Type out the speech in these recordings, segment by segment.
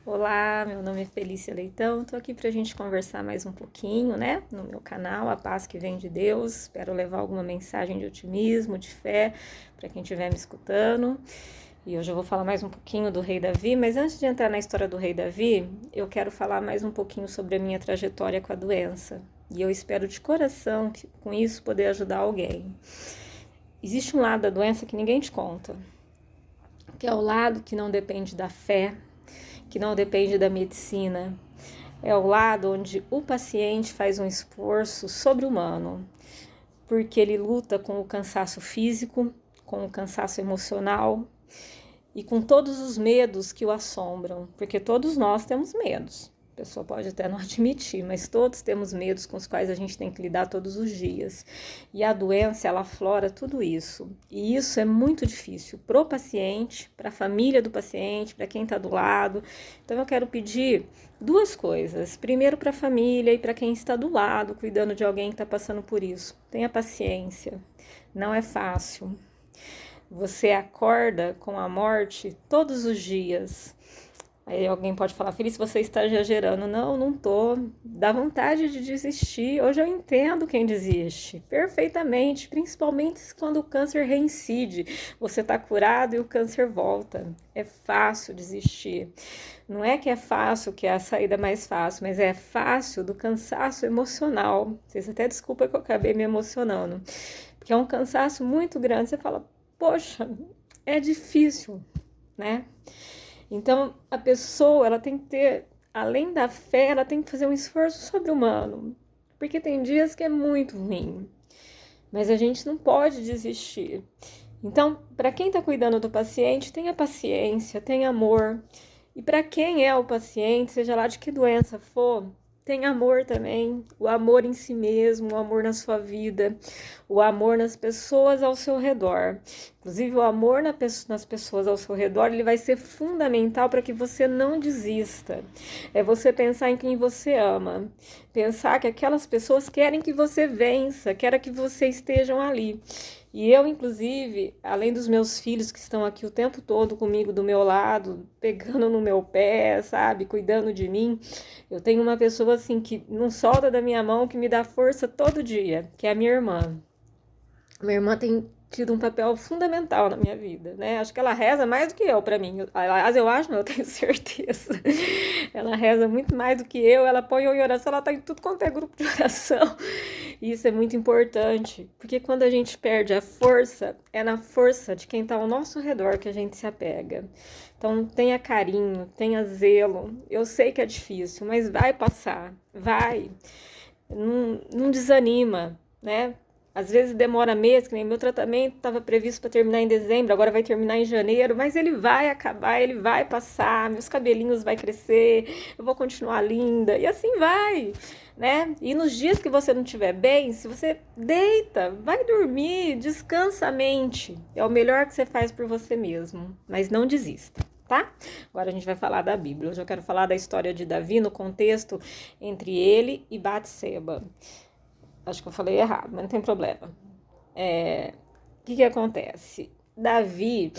Olá, meu nome é Felícia Leitão, tô aqui pra gente conversar mais um pouquinho, né, no meu canal, A Paz que Vem de Deus. Espero levar alguma mensagem de otimismo, de fé, para quem estiver me escutando. E hoje eu vou falar mais um pouquinho do rei Davi, mas antes de entrar na história do rei Davi, eu quero falar mais um pouquinho sobre a minha trajetória com a doença. E eu espero de coração, com isso, poder ajudar alguém. Existe um lado da doença que ninguém te conta, que é o lado que não depende da fé, que não depende da medicina. É o lado onde o paciente faz um esforço sobre-humano, porque ele luta com o cansaço físico, com o cansaço emocional e com todos os medos que o assombram, porque todos nós temos medos. A pessoa pode até não admitir, mas todos temos medos com os quais a gente tem que lidar todos os dias. E a doença, ela aflora tudo isso. E isso é muito difícil para o paciente, para a família do paciente, para quem está do lado. Então eu quero pedir duas coisas. Primeiro, para a família e para quem está do lado, cuidando de alguém que está passando por isso. Tenha paciência. Não é fácil. Você acorda com a morte todos os dias. Aí alguém pode falar, Feliz, você está exagerando. Não, não tô. Dá vontade de desistir. Hoje eu entendo quem desiste perfeitamente, principalmente quando o câncer reincide. Você está curado e o câncer volta. É fácil desistir. Não é que é fácil, que é a saída mais fácil, mas é fácil do cansaço emocional. Vocês até desculpa que eu acabei me emocionando, porque é um cansaço muito grande. Você fala, poxa, é difícil, né? Então, a pessoa, ela tem que ter, além da fé, ela tem que fazer um esforço sobre-humano, porque tem dias que é muito ruim, mas a gente não pode desistir. Então, para quem está cuidando do paciente, tenha paciência, tenha amor. E para quem é o paciente, seja lá de que doença for, tem amor também, o amor em si mesmo, o amor na sua vida, o amor nas pessoas ao seu redor. Inclusive, o amor nas pessoas ao seu redor, ele vai ser fundamental para que você não desista. É você pensar em quem você ama, pensar que aquelas pessoas querem que você vença, querem que você estejam ali. E eu, inclusive, além dos meus filhos que estão aqui o tempo todo comigo do meu lado, pegando no meu pé, sabe, cuidando de mim, eu tenho uma pessoa assim que não solta da minha mão, que me dá força todo dia, que é a minha irmã. Minha irmã tem tido um papel fundamental na minha vida, né? Acho que ela reza mais do que eu para mim. Aliás, eu acho, não, eu tenho certeza. Ela reza muito mais do que eu, ela põe eu em oração, ela tá em tudo quanto é grupo de oração. E isso é muito importante, porque quando a gente perde a força, é na força de quem tá ao nosso redor que a gente se apega. Então, tenha carinho, tenha zelo. Eu sei que é difícil, mas vai passar, vai. Não desanima, né? Às vezes demora meses, que nem meu tratamento estava previsto para terminar em dezembro, agora vai terminar em janeiro, mas ele vai acabar, ele vai passar, meus cabelinhos vai crescer, eu vou continuar linda, e assim vai, né? E nos dias que você não estiver bem, se você deita, vai dormir, descansa a mente, é o melhor que você faz por você mesmo, mas não desista. Tá? Agora a gente vai falar da Bíblia. Hoje eu quero falar da história de Davi no contexto entre ele e Batseba. Acho que eu falei errado, mas não tem problema. O que acontece? Davi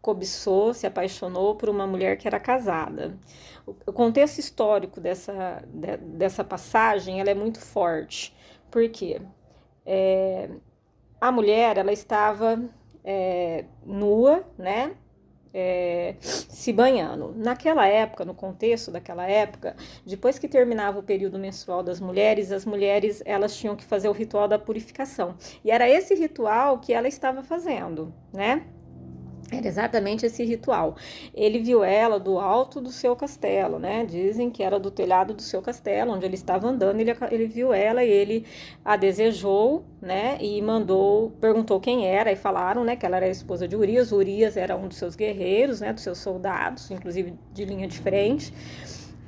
cobiçou, se apaixonou por uma mulher que era casada. O contexto histórico dessa passagem, ela é muito forte. Por quê? A mulher, ela estava nua, né? Se banhando. Naquela época, no contexto daquela época, depois que terminava o período menstrual das mulheres, as mulheres elas tinham que fazer o ritual da purificação. E era esse ritual que ela estava fazendo, né? Era exatamente esse ritual. Ele viu ela do alto do seu castelo, né? Dizem que era do telhado do seu castelo, onde ele estava andando. Ele viu ela e ele a desejou, né? E perguntou quem era, e falaram, né? Que ela era a esposa de Urias. Urias era um dos seus guerreiros, né? Dos seus soldados, inclusive de linha de frente.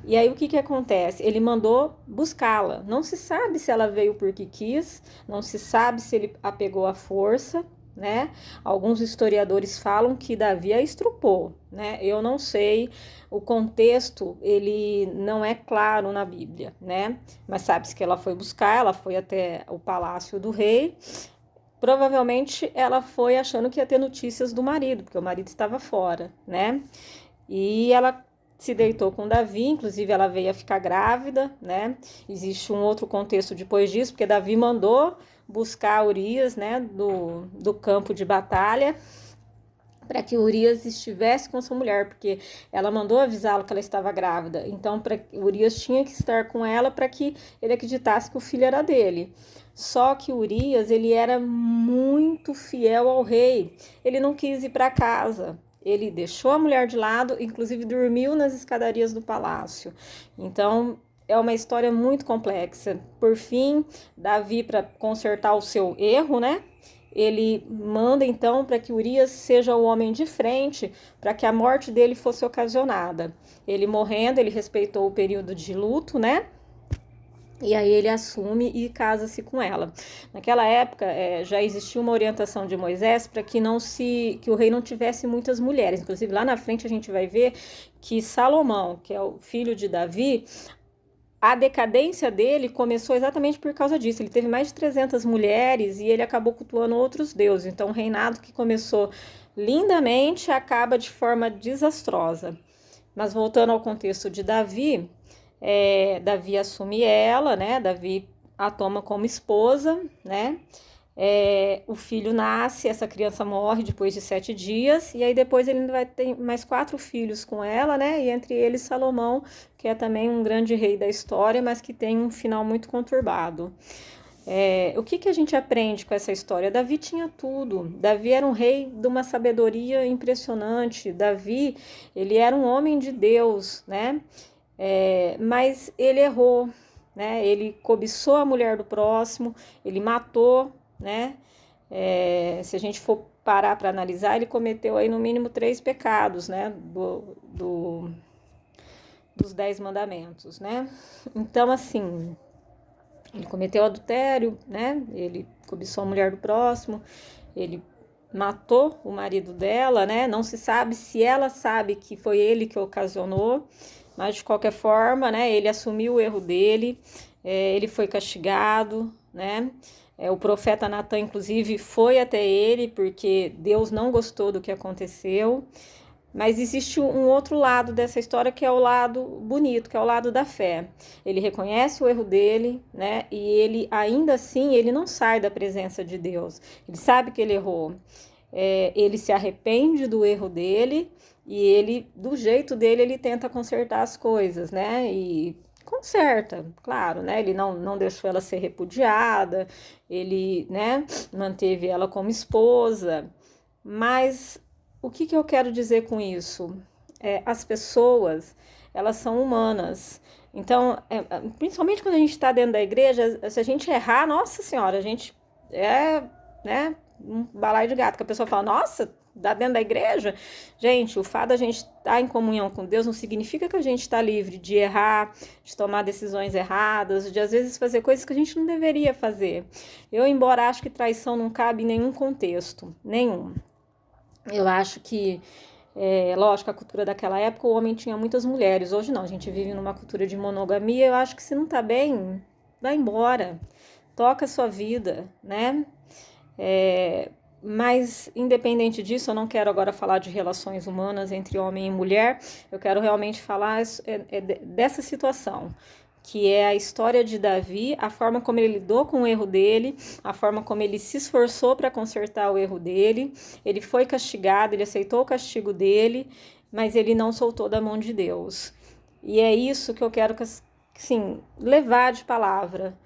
E aí o que acontece? Ele mandou buscá-la. Não se sabe se ela veio porque quis, não se sabe se ele a pegou à força, né? Alguns historiadores falam que Davi a estrupou, né? Eu não sei, o contexto ele não é claro na Bíblia, né? Mas sabe-se que ela foi buscar, ela foi até o palácio do rei. Provavelmente ela foi achando que ia ter notícias do marido, porque o marido estava fora, né? E ela se deitou com Davi, inclusive ela veio a ficar grávida, né? Existe um outro contexto depois disso, porque Davi mandou buscar Urias, né, do campo de batalha, para que Urias estivesse com sua mulher, porque ela mandou avisá-lo que ela estava grávida. Então, Urias tinha que estar com ela para que ele acreditasse que o filho era dele. Só que Urias, ele era muito fiel ao rei. Ele não quis ir para casa. Ele deixou a mulher de lado, inclusive dormiu nas escadarias do palácio. Então, é uma história muito complexa. Por fim, Davi, para consertar o seu erro, né? Ele manda então para que Urias seja o homem de frente, para que a morte dele fosse ocasionada. Ele morrendo, ele respeitou o período de luto, né? E aí ele assume e casa-se com ela. Naquela época já existia uma orientação de Moisés para que que o rei não tivesse muitas mulheres. Inclusive lá na frente a gente vai ver que Salomão, que é o filho de Davi, a decadência dele começou exatamente por causa disso. Ele teve mais de 300 mulheres e ele acabou cultuando outros deuses. Então, um reinado que começou lindamente acaba de forma desastrosa. Mas voltando ao contexto de Davi, Davi assume ela, né? Davi a toma como esposa, né? O filho nasce, essa criança morre depois de 7 dias, e aí depois ele vai ter mais 4 filhos com ela, né? E entre eles Salomão, que é também um grande rei da história, mas que tem um final muito conturbado. O que a gente aprende com essa história? Davi tinha tudo. Davi era um rei de uma sabedoria impressionante. Davi, ele era um homem de Deus, né? Mas ele errou, né? Ele cobiçou a mulher do próximo, ele matou, né? Se a gente for parar para analisar, ele cometeu aí no mínimo 3 pecados, né? Dos 10 mandamentos, né? Então, assim, ele cometeu adultério, né? Ele cobiçou a mulher do próximo, ele matou o marido dela, né? Não se sabe se ela sabe que foi ele que ocasionou, mas de qualquer forma, né? Ele assumiu o erro dele, ele foi castigado, né? O profeta Natan, inclusive, foi até ele, porque Deus não gostou do que aconteceu. Mas existe um outro lado dessa história, que é o lado bonito, que é o lado da fé. Ele reconhece o erro dele, né? E ele, ainda assim, ele não sai da presença de Deus. Ele sabe que ele errou. Ele se arrepende do erro dele e ele, do jeito dele, ele tenta consertar as coisas, né? E conserta, claro, né? Ele não deixou ela ser repudiada, ele, né, manteve ela como esposa. Mas o que eu quero dizer com isso? As pessoas, elas são humanas. Então, principalmente quando a gente está dentro da igreja, se a gente errar, nossa senhora, a gente né, um balaio de gato, que a pessoa fala, nossa, dá dentro da igreja? Gente, o fato da gente estar em comunhão com Deus não significa que a gente está livre de errar, de tomar decisões erradas, de às vezes fazer coisas que a gente não deveria fazer. Eu, embora acho que traição não cabe em nenhum contexto, nenhum. Eu acho que, lógico, a cultura daquela época, o homem tinha muitas mulheres. Hoje não, a gente vive numa cultura de monogamia. Eu acho que se não tá bem, vai embora. Toca a sua vida, né? Mas, independente disso, eu não quero agora falar de relações humanas entre homem e mulher. Eu quero realmente falar dessa situação, que é a história de Davi, a forma como ele lidou com o erro dele, a forma como ele se esforçou para consertar o erro dele. Ele foi castigado, ele aceitou o castigo dele, mas ele não soltou da mão de Deus. E é isso que eu quero, assim, levar de palavra.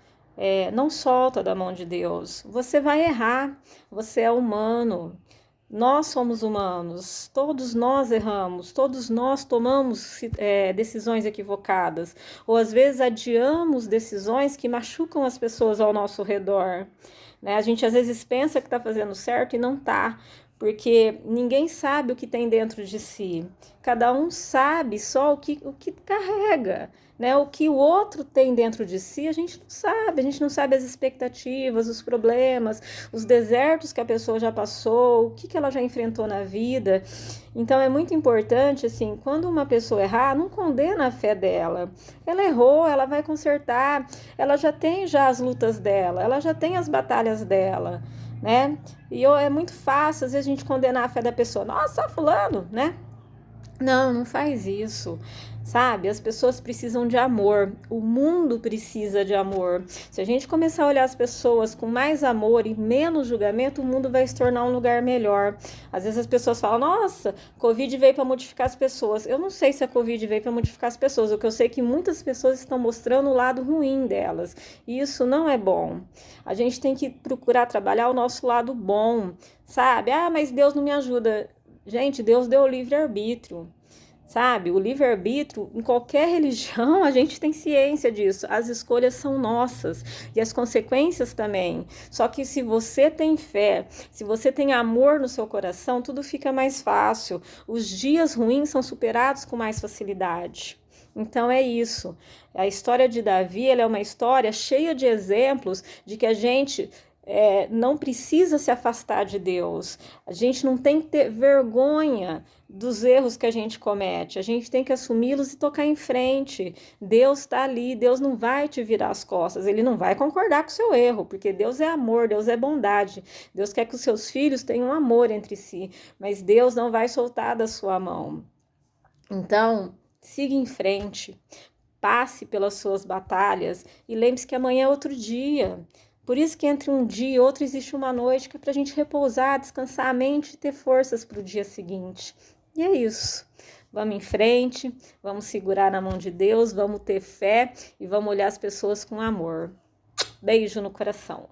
Não solta da mão de Deus. Você vai errar, você é humano. Nós somos humanos, todos nós erramos, todos nós tomamos decisões equivocadas, ou às vezes adiamos decisões que machucam as pessoas ao nosso redor, né? A gente às vezes pensa que está fazendo certo e não está, porque ninguém sabe o que tem dentro de si, cada um sabe só o que carrega, né? O que o outro tem dentro de si, a gente não sabe as expectativas, os problemas, os desertos que a pessoa já passou, o que ela já enfrentou na vida. Então é muito importante, assim, quando uma pessoa errar, não condena a fé dela. Ela errou, ela vai consertar, ela já tem as lutas dela, ela já tem as batalhas dela, né? E é muito fácil, às vezes, a gente condenar a fé da pessoa. Nossa, fulano, né? Não, não faz isso, sabe? As pessoas precisam de amor, o mundo precisa de amor. Se a gente começar a olhar as pessoas com mais amor e menos julgamento, o mundo vai se tornar um lugar melhor. Às vezes as pessoas falam, nossa, Covid veio para modificar as pessoas. Eu não sei se a Covid veio para modificar as pessoas, o que eu sei é que muitas pessoas estão mostrando o lado ruim delas, e isso não é bom. A gente tem que procurar trabalhar o nosso lado bom, sabe? Ah, mas Deus não me ajuda. Gente, Deus deu o livre-arbítrio, sabe? O livre-arbítrio, em qualquer religião, a gente tem ciência disso. As escolhas são nossas e as consequências também. Só que se você tem fé, se você tem amor no seu coração, tudo fica mais fácil. Os dias ruins são superados com mais facilidade. Então é isso. A história de Davi, ela é uma história cheia de exemplos de que a gente não precisa se afastar de Deus. A gente não tem que ter vergonha dos erros que a gente comete. A gente tem que assumi-los e tocar em frente. Deus está ali, Deus não vai te virar as costas, Ele não vai concordar com o seu erro, porque Deus é amor, Deus é bondade. Deus quer que os seus filhos tenham amor entre si, mas Deus não vai soltar da sua mão. Então, siga em frente, passe pelas suas batalhas e lembre-se que amanhã é outro dia. Por isso que entre um dia e outro existe uma noite que é para a gente repousar, descansar a mente e ter forças para o dia seguinte. E é isso. Vamos em frente, vamos segurar na mão de Deus, vamos ter fé e vamos olhar as pessoas com amor. Beijo no coração.